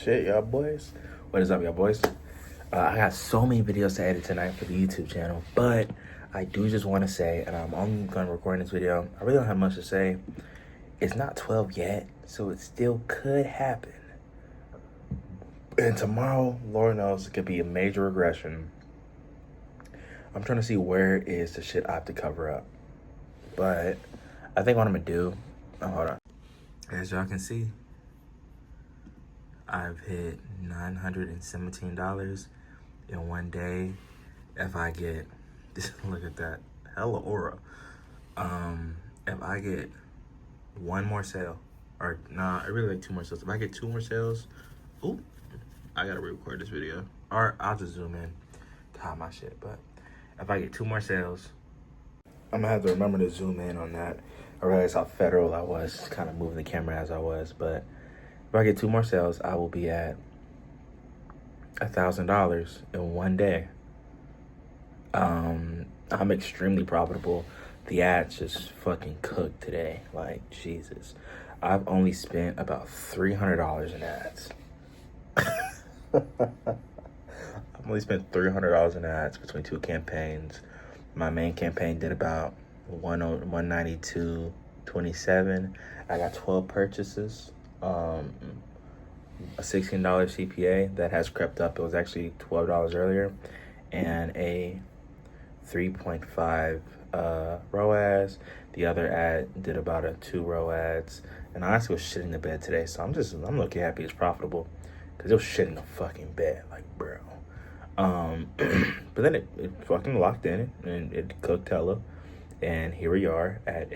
Shit, y'all boys. What is up, y'all boys? I got so many videos to edit tonight for the YouTube channel, but I do just want to say, and I'm only going to record this video, I really don't have much to say. It's not 12 yet, so it still could happen. And tomorrow, Lord knows, it could be a major regression. I'm trying to see where is the shit I have to cover up. But I think what I'm going to do, hold on. As y'all can see, I've hit $917 in one day. If I get, look at that, hella aura. If I get one more sale, or nah, I really like two more sales. If I get two more sales, ooh, I gotta re-record this video. Or I'll just zoom in to hide my shit. But if I get two more sales, I'm gonna have to remember to zoom in on that. I realized how federal I was, kind of moving the camera as I was, but if I get two more sales, I will be at $1,000 in one day. I'm extremely profitable. The ads just fucking cooked today. Like, Jesus. I've only spent about $300 in ads. I've only spent $300 in ads between two campaigns. My main campaign did about 192.27. I got 12 purchases. A $16 CPA that has crept up. It was actually $12 earlier, and a 3.5 ROAS. The other ad did about a 2 ROAS, and I honestly was shitting the bed today, so I'm looking happy it's profitable, because it was shitting the fucking bed, like, bro. But then it fucking locked in, and it cooked hella, and here we are at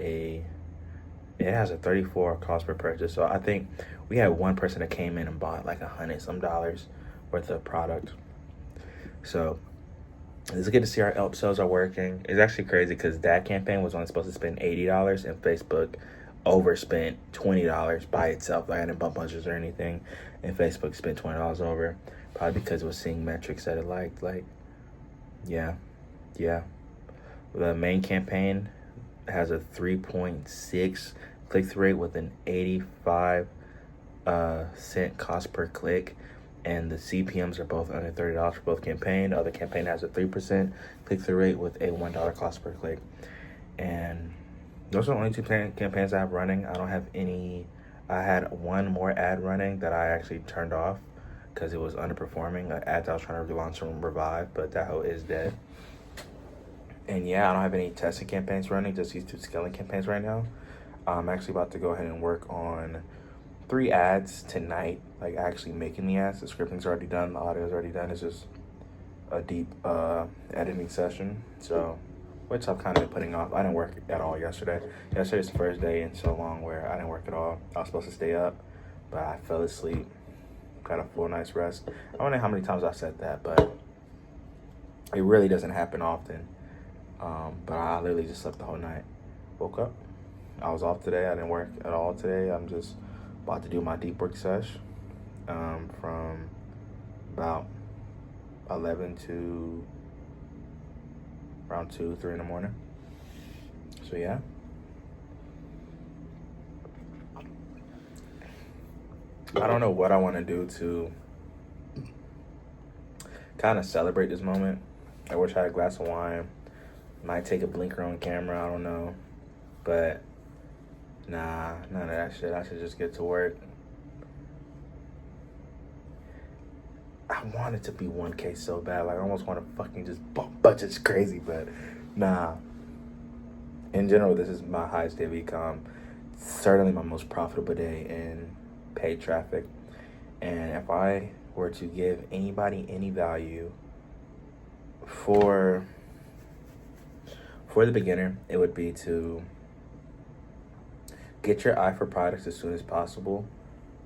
it has a 34 cost per purchase. So I think we had one person that came in and bought like $100-some worth of product. So it's good to see our upsells are working. It's actually crazy because that campaign was only supposed to spend $80, and Facebook overspent $20 by itself. Like, I didn't bump punches or anything, and Facebook spent $20 over, probably because it was seeing metrics that it liked. Like, yeah. The main campaign has a 3.6 click-through rate with an 85 cent cost per click, and the CPMs are both under $30 for both campaign. The other campaign has a 3% click-through rate with a $1 cost per click. And those are the only two campaigns I have running. I don't have any. I had one more ad running that I actually turned off because it was underperforming. An ad that I was trying to relaunch and revive, but that hoe is dead. And yeah, I don't have any testing campaigns running, just these two scaling campaigns right now. I'm actually about to go ahead and work on 3 ads tonight, like actually making the ads. The scripting's already done, the audio's already done. It's just a deep editing session. So, which I'm kind of putting off. I didn't work at all yesterday. Yesterday's the first day in so long where I didn't work at all. I was supposed to stay up, but I fell asleep. Got a full night's rest. I don't know how many times I've said that, but it really doesn't happen often. But I literally just slept the whole night. Woke up. I was off today. I didn't work at all today. I'm just about to do my deep work sesh from about 11 to around 2, 3 in the morning. So yeah. I don't know what I want to do to kind of celebrate this moment. I wish I had a glass of wine. Might take a blinker on camera, I don't know. But nah, none of that shit. I should just get to work. I want it to be 1K so bad. Like, I almost want to fucking just bump budgets crazy, but nah. In general, this is my highest day of ecom. Certainly my most profitable day in paid traffic. And if I were to give anybody any value for the beginner, it would be to get your eye for products as soon as possible.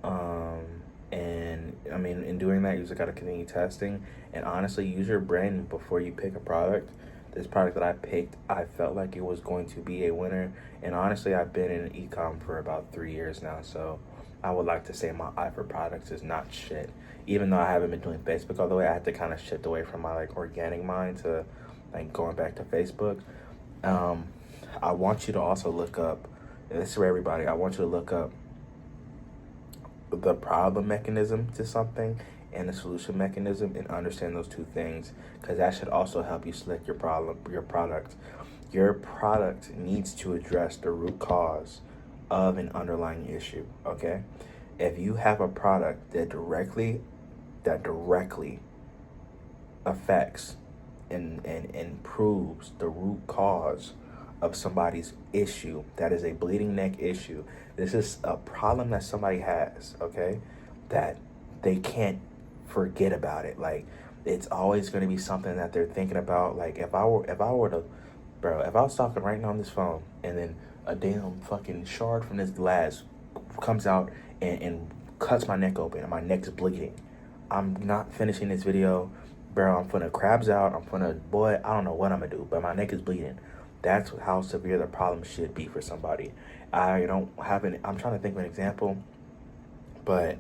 And I mean, in doing that, you just gotta continue testing, and honestly, use your brain before you pick a product. This product that I picked, I felt like it was going to be a winner, and honestly, I've been in e-com for about 3 years now, so I would like to say my eye for products is not shit. Even though I haven't been doing Facebook all the way, I had to kind of shift away from my like organic mind to like going back to Facebook. I want you to also look up, and this is for everybody, I want you to look up the problem mechanism to something and the solution mechanism, and understand those two things, because that should also help you select your product. Your product needs to address the root cause of an underlying issue. Okay, if you have a product that directly affects and improves the root cause of somebody's issue, that is a bleeding neck issue. This is a problem that somebody has, okay, that they can't forget about it. Like, it's always going to be something that they're thinking about. Like, if I were to, bro, if I was talking right now on this phone and then a damn fucking shard from this glass comes out and cuts my neck open and my neck's bleeding, I'm not finishing this video, bro. I'm finna crabs out. Boy, I don't know what I'm gonna do, but my neck is bleeding. That's how severe the problem should be for somebody. I'm trying to think of an example, but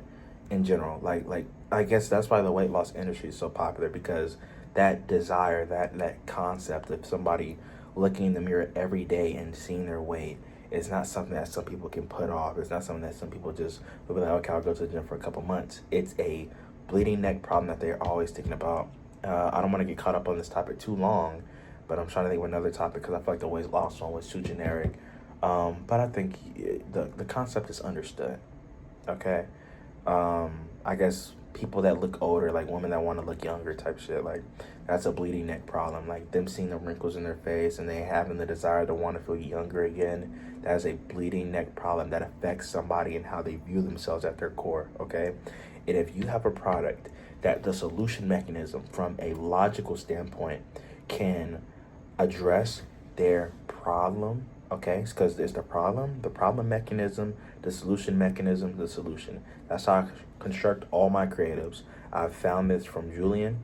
in general, like I guess that's why the weight loss industry is so popular, because that desire, that concept of somebody looking in the mirror every day and seeing their weight is not something that some people can put off. It's not something that some people just will be like, okay, I'll go to the gym for a couple months. It's a bleeding neck problem that they're always thinking about. I don't want to get caught up on this topic too long, but I'm trying to think of another topic because I feel like the weight loss one was too generic. But I think the concept is understood. Okay. I guess people that look older, like women that want to look younger type shit, like that's a bleeding neck problem. Like them seeing the wrinkles in their face and they having the desire to want to feel younger again. That is a bleeding neck problem that affects somebody and how they view themselves at their core. Okay. And if you have a product that the solution mechanism from a logical standpoint can address their problem, okay, because there's the problem mechanism, the solution mechanism, the solution. That's how I construct all my creatives. I've found this from Julian.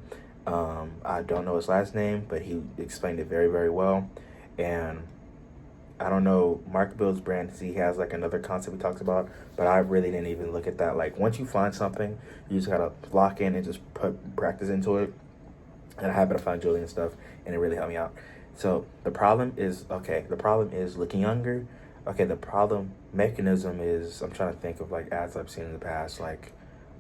I don't know his last name, but he explained it very, very well. And I don't know Mark Bill's brand, he has like another concept he talks about, but I really didn't even look at that. Like, once you find something, you just gotta lock in and just put practice into it. And I happened to find Julian stuff, and it really helped me out. So the problem is looking younger. Okay, the problem mechanism is, I'm trying to think of like ads I've seen in the past, like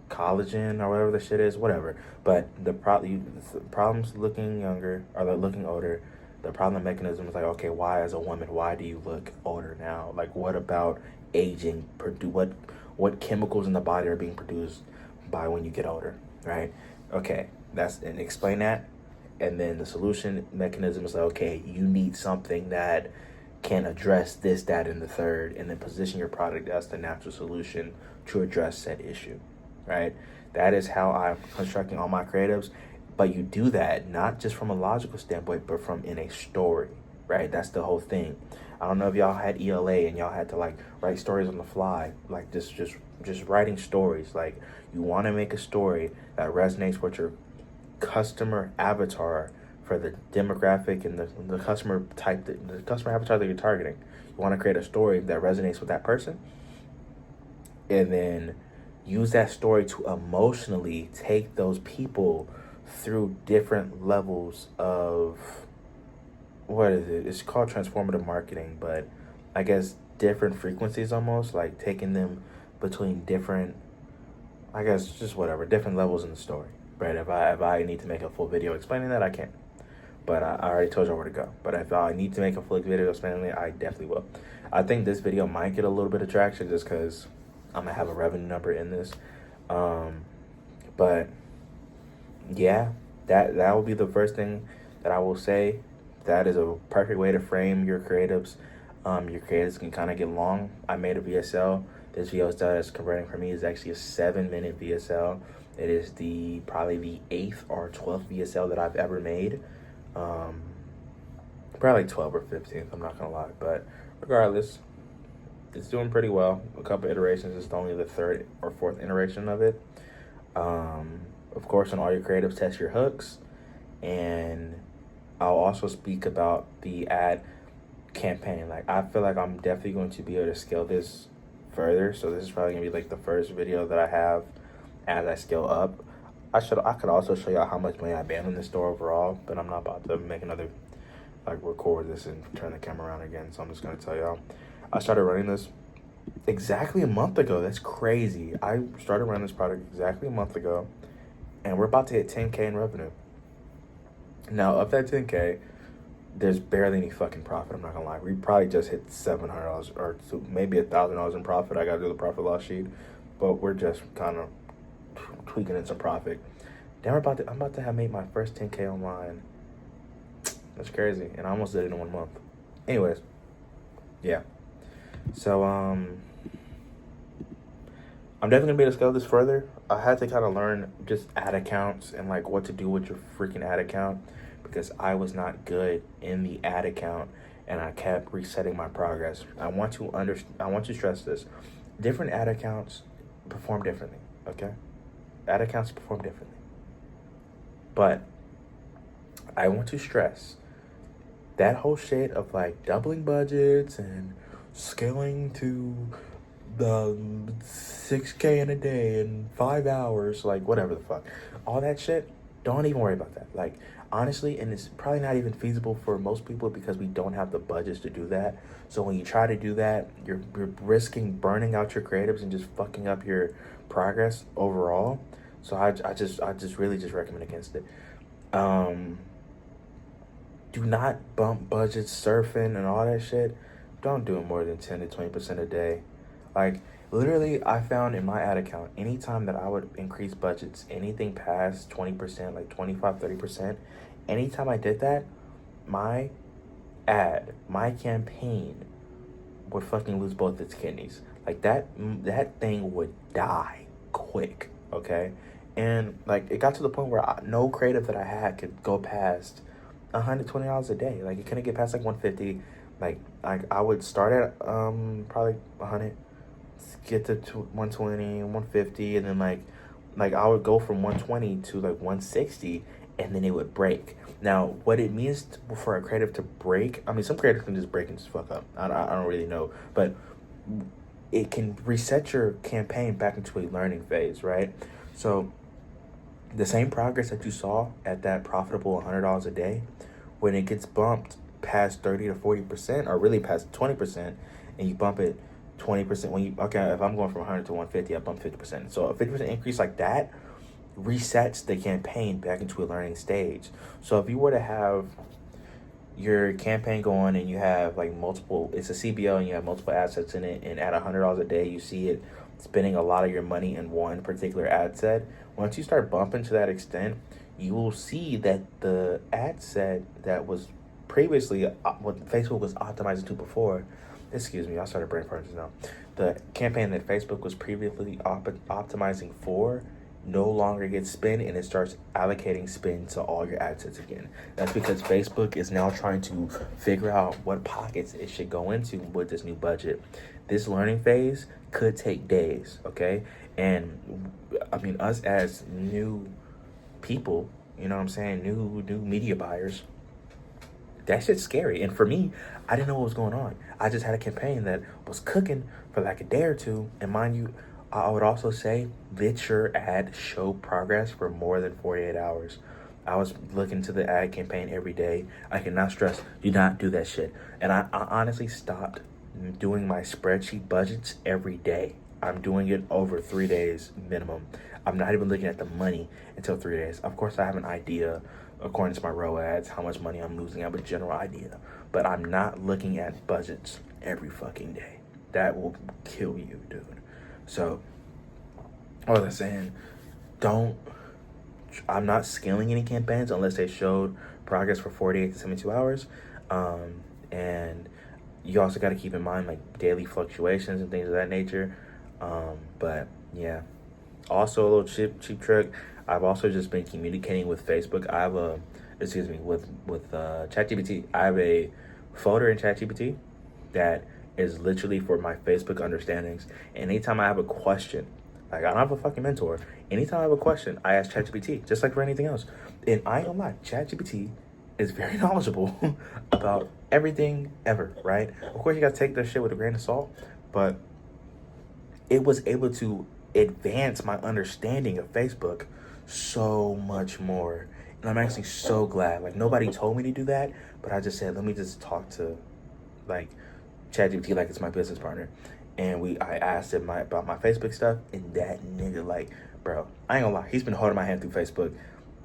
collagen or whatever the shit is, whatever. But the problem's looking younger or like looking older. The problem mechanism is like, okay, why as a woman, why do you look older now? Like, what about aging? What chemicals in the body are being produced by when you get older, right? Okay, and explain that. And then the solution mechanism is like, okay, you need something that can address this, that, and the third, and then position your product as the natural solution to address said issue, right? That is how I'm constructing all my creatives. But you do that not just from a logical standpoint, but from in a story, right? That's the whole thing. I don't know if y'all had ELA and y'all had to like write stories on the fly, like just writing stories. Like, you want to make a story that resonates with your customer avatar for the demographic and the customer type, the customer avatar that you're targeting. You want to create a story that resonates with that person, and then use that story to emotionally take those people through different levels of, what is it? It's called transformative marketing, but I guess different frequencies, almost like taking them between different, I guess just whatever, different levels in the story, right? If I need to make a full video explaining that, I can. But I already told you where to go. But if I need to make a full video explaining it, I definitely will. I think this video might get a little bit of traction just because I'm going to have a revenue number in this. But yeah, that will be the first thing that I will say. That is a perfect way to frame your creatives. Your creatives can kind of get long. I made a VSL. This VSL that's converting for me is actually a 7-minute VSL. It is probably the 8th or 12th VSL that I've ever made. Probably like 12 or 15th, I'm not gonna lie. But regardless, it's doing pretty well. A couple iterations. It's only the 3rd or 4th iteration of it. Of course, on all your creatives, test your hooks. And I'll also speak about the ad campaign. Like, I feel like I'm definitely going to be able to scale this further. So this is probably gonna be like the first video that I have as I scale up. I could also show y'all how much money I made in the store overall, but I'm not about to make another, like, record this and turn the camera around again. So I'm just gonna tell y'all, I started running this exactly a month ago. That's crazy. I started running this product exactly a month ago, and we're about to hit 10K in revenue. Now, of that 10K, there's barely any fucking profit. I'm not gonna lie. We probably just hit $700 or maybe $1,000 in profit. I gotta do the profit loss sheet, but we're just kind of tweaking in some profit. Then I'm about to have made my first 10K online. That's crazy, and I almost did it in 1 month. Anyways, yeah. So I'm definitely gonna be able to scale this further. I had to kind of learn just ad accounts and like what to do with your freaking ad account because I was not good in the ad account and I kept resetting my progress. I want to stress this. Different ad accounts perform differently, okay? Ad accounts perform differently. But I want to stress that whole shit of like doubling budgets and scaling to the 6K in a day in 5 hours, like whatever the fuck, all that shit, don't even worry about that. Like, honestly, and it's probably not even feasible for most people because we don't have the budgets to do that. So when you try to do that, you're risking burning out your creatives and just fucking up your progress overall. So I just really just recommend against it. Do not bump budgets surfing and all that shit. Don't do it more than 10 to 20% a day. Like, literally, I found in my ad account, anytime that I would increase budgets, anything past 20%, like 25, 30%, anytime I did that, my my campaign would fucking lose both its kidneys. Like, that thing would die quick, okay? And, like, it got to the point where no creative that I had could go past $120 a day. Like, it couldn't get past, like, 150. Like, I would start at probably 100, get to 120, 150, and then like I would go from 120 to like 160, and then it would break. Now, what it means for a creative to break, I mean, some creatives can just break and just fuck up. I don't really know, but it can reset your campaign back into a learning phase, right? So the same progress that you saw at that profitable $100 a day, when it gets bumped past 30 to 40%, or really past 20%, and you bump it 20%, when you, okay, if I'm going from 100 to 150, I bump 50%. So a 50% increase like that resets the campaign back into a learning stage. So if you were to have your campaign going and you have like multiple, it's a CBO and you have multiple assets in it, and at $100 a day, you see it spending a lot of your money in one particular ad set. Once you start bumping to that extent, you will see that the ad set that was previously what Facebook was optimizing to before, excuse me, I started brain farting now. The campaign that Facebook was previously optimizing for no longer gets spin, and it starts allocating spin to all your ad sets again. That's because Facebook is now trying to figure out what pockets it should go into with this new budget. This learning phase could take days, okay? And I mean, us as new people, you know what I'm saying, new media buyers, that shit's scary. And for me, I didn't know what was going on. I just had a campaign that was cooking for like a day or two. And mind you, I would also say, let your ad show progress for more than 48 hours. I was looking to the ad campaign every day. I cannot stress, do not do that shit. And I honestly stopped doing my spreadsheet budgets every day. I'm doing it over 3 days minimum. I'm not even looking at the money until 3 days. Of course, I have an idea, according to my ROAS, how much money I'm losing. I have a general idea. But I'm not looking at budgets every fucking day. That will kill you, dude. So, all I'm saying, I'm not scaling any campaigns unless they showed progress for 48 to 72 hours. And you also got to keep in mind like daily fluctuations and things of that nature. But yeah, also a little cheap trick. I've also just been communicating with Facebook. I have with ChatGPT. I have a folder in ChatGPT that is literally for my Facebook understandings. And anytime I have a question, like I don't have a fucking mentor. Anytime I have a question, I ask ChatGPT, just like for anything else. And I ain't gonna lie, ChatGPT is very knowledgeable about everything ever, right? Of course, you gotta take that shit with a grain of salt, but it was able to advance my understanding of Facebook so much more. And I'm actually so glad. Like, nobody told me to do that, but I just said, let me just talk to like ChatGPT like it's my business partner. and I asked him about my Facebook stuff, and that nigga, like, bro, I ain't gonna lie, he's been holding my hand through Facebook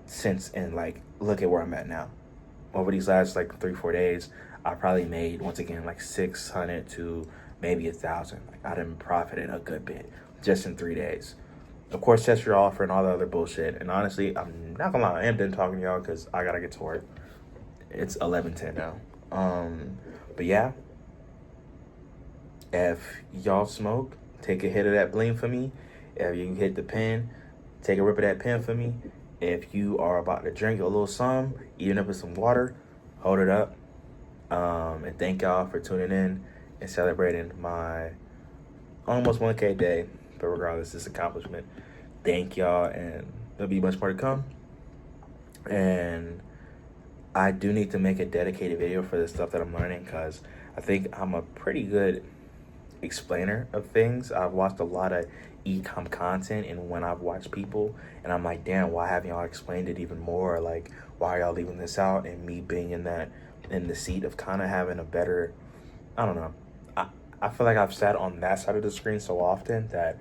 since, and like, look at where I'm at now. Over these last like 3-4 days, I probably made, once again, like 600 to maybe 1,000. Like, I done profited a good bit just in 3 days. Of course, test your offer and all the other bullshit. And honestly, I'm not gonna lie, I am done talking to y'all because I gotta get to work. It's 11:10 now. But yeah, if y'all smoke, take a hit of that bling for me. If you hit the pen, take a rip of that pen for me. If you are about to drink a little some, eating up with some water, hold it up. And thank y'all for tuning in and celebrating my almost 1K day. But regardless, this accomplishment, thank y'all, and there'll be much more to come. And I do need to make a dedicated video for the stuff that I'm learning, because I think I'm a pretty good explainer of things. I've watched a lot of e-com content, and when I've watched people and I'm like, damn, why haven't y'all explained it even more? Like, why are y'all leaving this out? And me being in the seat of kind of having a better, I don't know, I feel like I've sat on that side of the screen so often that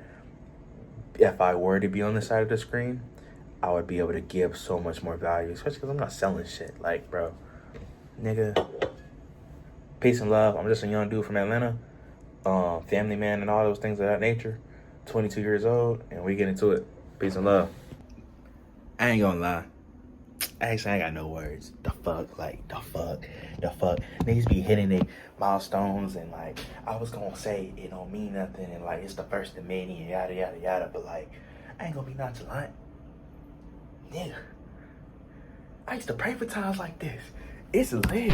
if I were to be on the side of the screen, I would be able to give so much more value, especially because I'm not selling shit. Like, bro, nigga, peace and love. I'm just a young dude from Atlanta, family man and all those things of that nature, 22 years old, and we get into it. Peace and love. I ain't gonna lie. Actually, I ain't got no words. The fuck. Niggas be hitting their milestones, and like, I was gonna say it don't mean nothing, and like, it's the first of many, and yada, yada, yada, but like, I ain't gonna be nonchalant. Nigga, I used to pray for times like this. It's lit.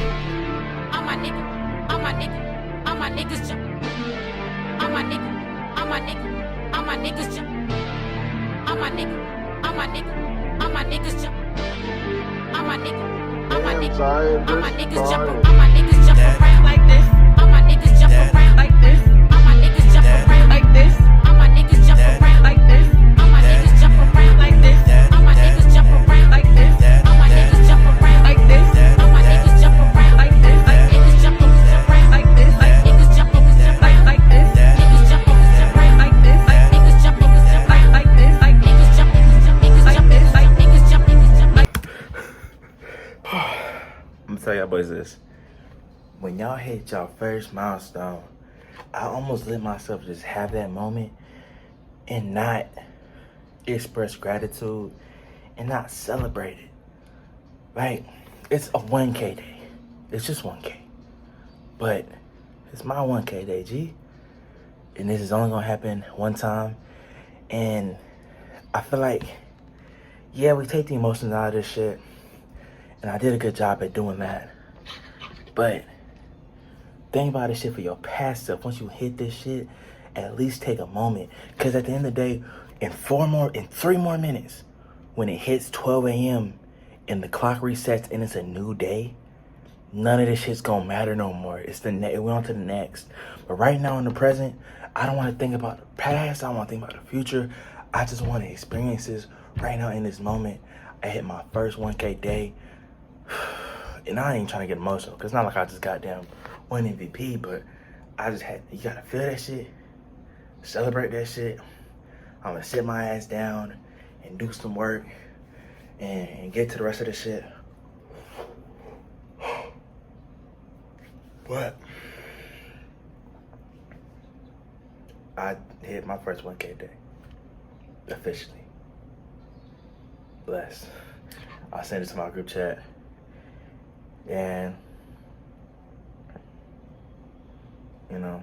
All my niggas jump. All my niggas jump. All my niggas jump. All my niggas jump. All my niggas jump around like this. All my niggas jump around like this. All my niggas jump around like this. All my niggas jump around like this. All my niggas jump around like this. All my niggas jump around like this. All my niggas jump around like this. All my niggas jump around like this. Like niggas jump around like this. Like niggas jump around like this. Niggas jump around like this. Like niggas jump around like this. Like niggas jump like niggas jump like. I'm gonna tell y'all boys this. When y'all hit y'all first milestone, I almost let myself just have that moment and not express gratitude and not celebrate it. Like, it's a 1K day. It's just 1K. But it's my 1K day, G. And this is only gonna happen one time. And I feel like, yeah, we take the emotions out of this shit. And I did a good job at doing that. But think about this shit for your past self. Once you hit this shit, at least take a moment. Because at the end of the day, in 3 more minutes, when it hits 12 a.m. and the clock resets and it's a new day, none of this shit's gonna matter no more. We're on to the next. But right now in the present, I don't want to think about the past. I don't want to think about the future. I just want to experience this right now in this moment. I hit my first 1K day. And I ain't trying to get emotional, because it's not like I just goddamn won MVP, but I just you gotta feel that shit, celebrate that shit. I'm gonna sit my ass down and do some work and get to the rest of the shit. But I hit my first 1K day, officially. Blessed. I sent it to my group chat. And, you know,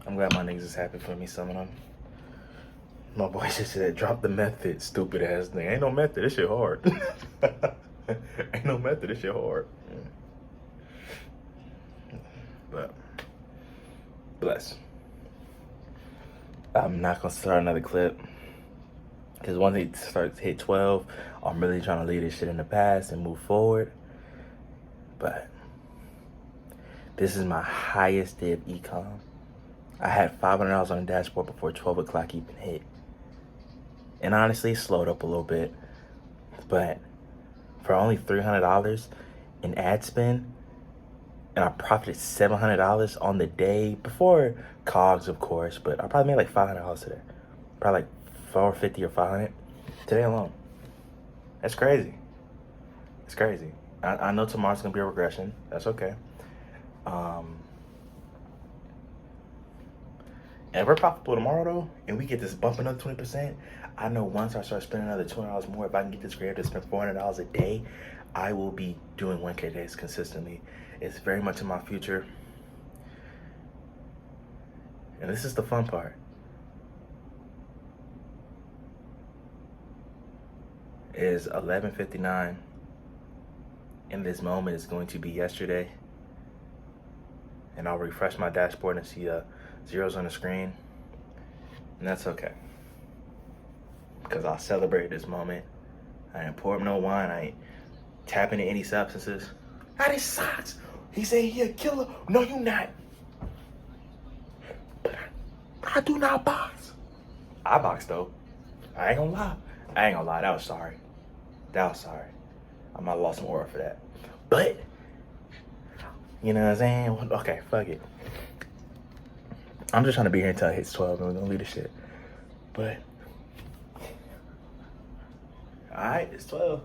I'm glad my niggas is happy for me, some of them. My boy just said, drop the method, stupid ass thing. Ain't no method, this shit hard. Ain't no method, this shit hard. But, bless. I'm not gonna start another clip, because once it starts to hit 12, I'm really trying to leave this shit in the past and move forward. But this is my highest day of econ. I had $500 on the dashboard before 12 o'clock even hit. And honestly, it slowed up a little bit. But for only $300 in ad spend, and I profited $700 on the day before COGS, of course. But I probably made like $500 today, probably like $450 or $500 today alone. That's crazy. It's crazy. I know tomorrow's gonna be a regression. That's okay. And if we're profitable tomorrow though, and we get this bump another 20%, I know once I start spending another $200 more, if I can get this creator to spend $400 a day, I will be doing 1K days consistently. It's very much in my future. And this is the fun part. It is 11:59. And this moment is going to be yesterday. And I'll refresh my dashboard and see zeros on the screen. And that's okay. Because I'll celebrate this moment. I ain't pour up no wine. I ain't tapping into any substances. That is socks. He said he a killer. No, you not. But I do not box. I box though. I ain't gonna lie. That was sorry. I might have lost some aura for that. But, you know what I'm saying? Okay, fuck it. I'm just trying to be here until it hits 12 and we're gonna leave the shit. But, alright, it's 12.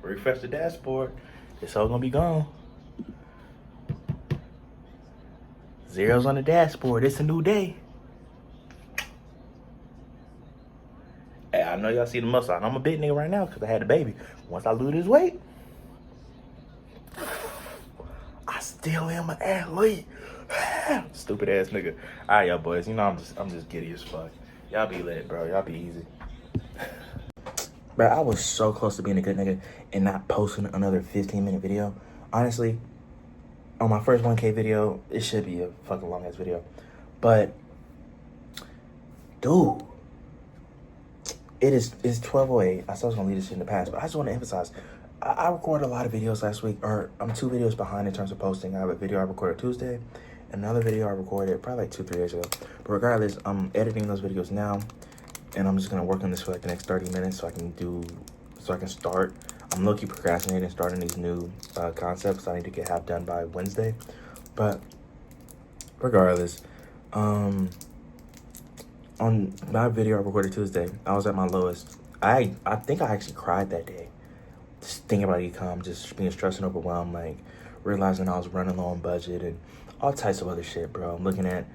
Refresh the dashboard. It's all gonna be gone. Zeros on the dashboard. It's a new day. Hey, I know y'all see the muscle. I'm a big nigga right now because I had a baby. Once I lose this weight, I still am an athlete. Stupid ass nigga. All right, y'all boys. You know I'm just giddy as fuck. Y'all be lit, bro. Y'all be easy. Bro, I was so close to being a good nigga and not posting another 15-minute video. Honestly, on my first 1K video, it should be a fucking long ass video. But, dude, it's 12:08. I said I was gonna leave this shit in the past, but I just want to emphasize, I recorded a lot of videos last week, or I'm 2 videos behind in terms of posting. I have a video I recorded Tuesday, another video I recorded probably like 2-3 days ago. But regardless, I'm editing those videos now, and I'm just gonna work on this for like the next 30 minutes so I can start. I'm low-key procrastinating starting these new concepts I need to get half done by Wednesday. But regardless, on my video I recorded Tuesday, I was at my lowest. I think I actually cried that day. Just thinking about e-com, just being stressed and overwhelmed, like realizing I was running low on budget and all types of other shit, bro. I'm looking at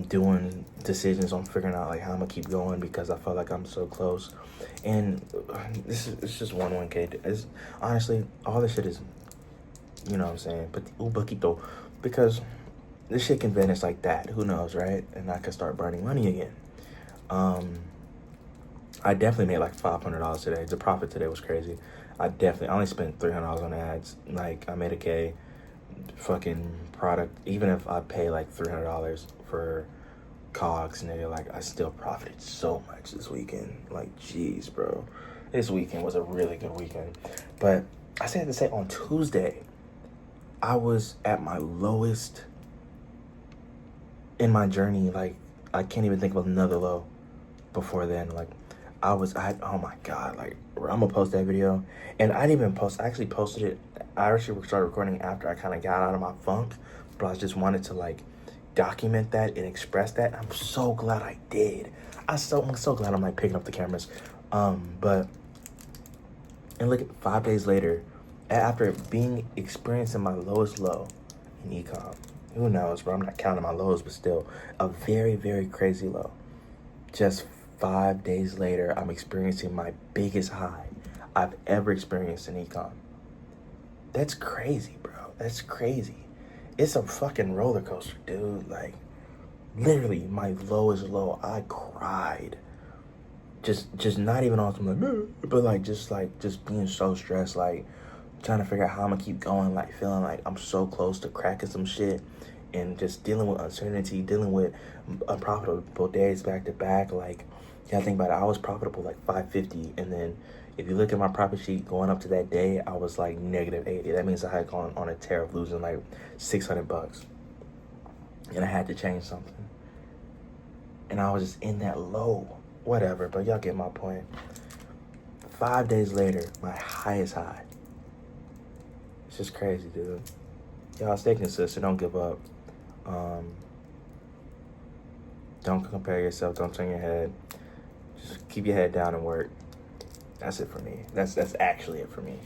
doing decisions on figuring out like how I'm gonna keep going because I felt like I'm so close. And it's just 1K. It's honestly all this shit is, you know what I'm saying, but un poquito, because this shit can vanish like that. Who knows, right? And I could start burning money again. I definitely made like $500 today. The profit today was crazy. I only spent $300 on ads. Like I made a K. Fucking product. Even if I pay like $300 for COGS, nigga, like I still profited so much this weekend. Like, jeez, bro. This weekend was a really good weekend. But I had to say on Tuesday, I was at my lowest in my journey. Like, I can't even think of another low before then. Like, oh my God, like, I'm gonna post that video. And I didn't even post, I actually posted it. I actually started recording after I kind of got out of my funk, but I just wanted to like document that and express that. I'm so glad I did. I'm so glad I'm like picking up the cameras. And look at 5 days later, after experiencing my lowest low in e-com, who knows, bro, I'm not counting my lows, but still a very, very crazy low. Just 5 days later, I'm experiencing my biggest high I've ever experienced in e-com. That's crazy, bro. That's crazy. It's a fucking roller coaster, dude. Like, literally, my lowest low, I cried. Just not even on some like, but like just being so stressed, like trying to figure out how I'm gonna keep going, like feeling like I'm so close to cracking some shit, and just dealing with uncertainty, dealing with unprofitable days back to back. Like, you gotta think about it. I was profitable like 550, and then if you look at my profit sheet going up to that day, I was like -80. That means I had gone on a tear of losing like $600, and I had to change something. And I was just in that low, whatever. But y'all get my point. 5 days later, my highest high. It's just crazy, dude. Y'all stay consistent. Don't give up. Don't compare yourself. Don't turn your head. Just keep your head down and work. That's it for me. That's actually it for me.